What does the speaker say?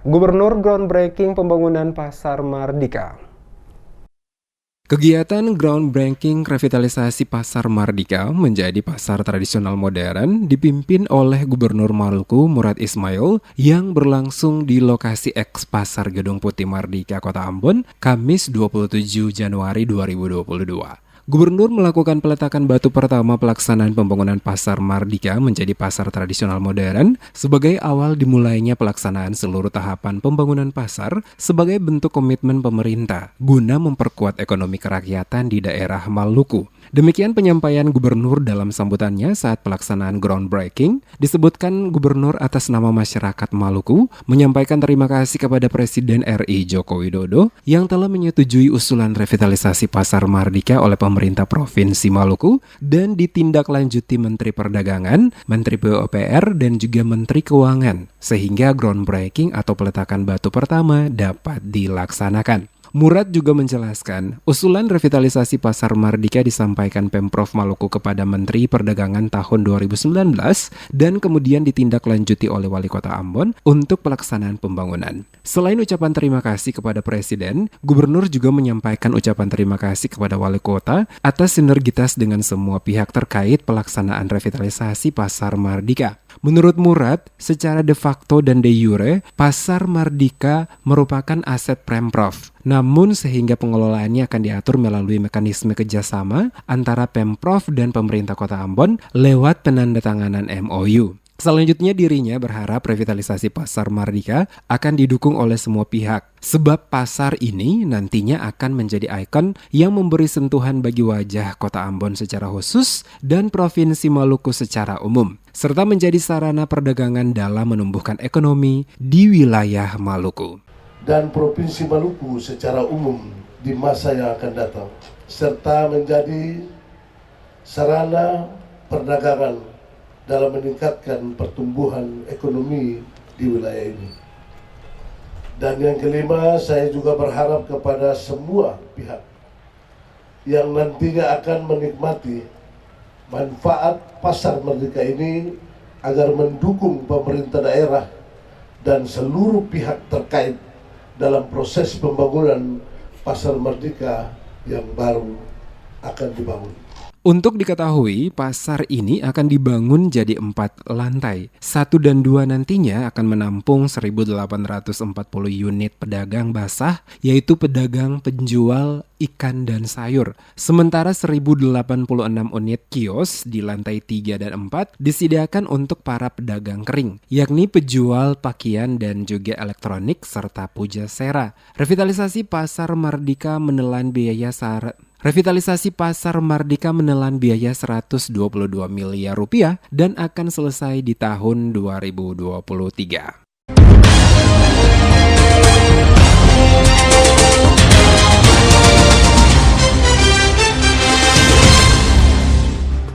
Gubernur groundbreaking pembangunan Pasar Mardika. Kegiatan groundbreaking revitalisasi Pasar Mardika menjadi pasar tradisional modern dipimpin oleh Gubernur Maluku Murad Ismail yang berlangsung di lokasi eks Pasar Gedung Putih Mardika, Kota Ambon, Kamis 27 Januari 2022. Gubernur melakukan peletakan batu pertama pelaksanaan pembangunan Pasar Mardika menjadi pasar tradisional modern sebagai awal dimulainya pelaksanaan seluruh tahapan pembangunan pasar sebagai bentuk komitmen pemerintah guna memperkuat ekonomi kerakyatan di daerah Maluku. Demikian penyampaian Gubernur dalam sambutannya saat pelaksanaan groundbreaking. Disebutkan Gubernur atas nama masyarakat Maluku menyampaikan terima kasih kepada Presiden RI Joko Widodo yang telah menyetujui usulan revitalisasi Pasar Mardika oleh pemerintah Provinsi Maluku dan ditindaklanjuti Menteri Perdagangan, Menteri PUPR, dan juga Menteri Keuangan sehingga groundbreaking atau peletakan batu pertama dapat dilaksanakan. Murad juga menjelaskan, usulan revitalisasi Pasar Mardika disampaikan Pemprov Maluku kepada Menteri Perdagangan tahun 2019 dan kemudian ditindaklanjuti oleh Wali Kota Ambon untuk pelaksanaan pembangunan. Selain ucapan terima kasih kepada Presiden, Gubernur juga menyampaikan ucapan terima kasih kepada Wali Kota atas sinergitas dengan semua pihak terkait pelaksanaan revitalisasi Pasar Mardika. Menurut Murad, secara de facto dan de jure, Pasar Mardika merupakan aset Pemprov. Namun sehingga pengelolaannya akan diatur melalui mekanisme kerjasama antara Pemprov dan pemerintah Kota Ambon lewat penandatanganan MOU. Selanjutnya dirinya berharap revitalisasi Pasar Mardika akan didukung oleh semua pihak, sebab pasar ini nantinya akan menjadi ikon yang memberi sentuhan bagi wajah Kota Ambon secara khusus dan Provinsi Maluku secara umum, serta menjadi sarana perdagangan dalam menumbuhkan ekonomi di wilayah Maluku dan Provinsi Maluku secara umum di masa yang akan datang, serta menjadi sarana perdagangan dalam meningkatkan pertumbuhan ekonomi di wilayah ini. Dan yang kelima, saya juga berharap kepada semua pihak yang nantinya akan menikmati manfaat Pasar Mardika ini agar mendukung pemerintah daerah dan seluruh pihak terkait dalam proses pembangunan Pasar Mardika yang baru akan dibangun. Untuk diketahui, pasar ini akan dibangun jadi 4 lantai. 1 dan 2 nantinya akan menampung 1.840 unit pedagang basah, yaitu pedagang penjual ikan dan sayur. Sementara 1.086 unit kios di lantai 3 dan 4 disediakan untuk para pedagang kering, yakni penjual pakaian dan juga elektronik serta pujasera. Revitalisasi Pasar Mardika menelan biaya 122 miliar rupiah dan akan selesai di tahun 2023.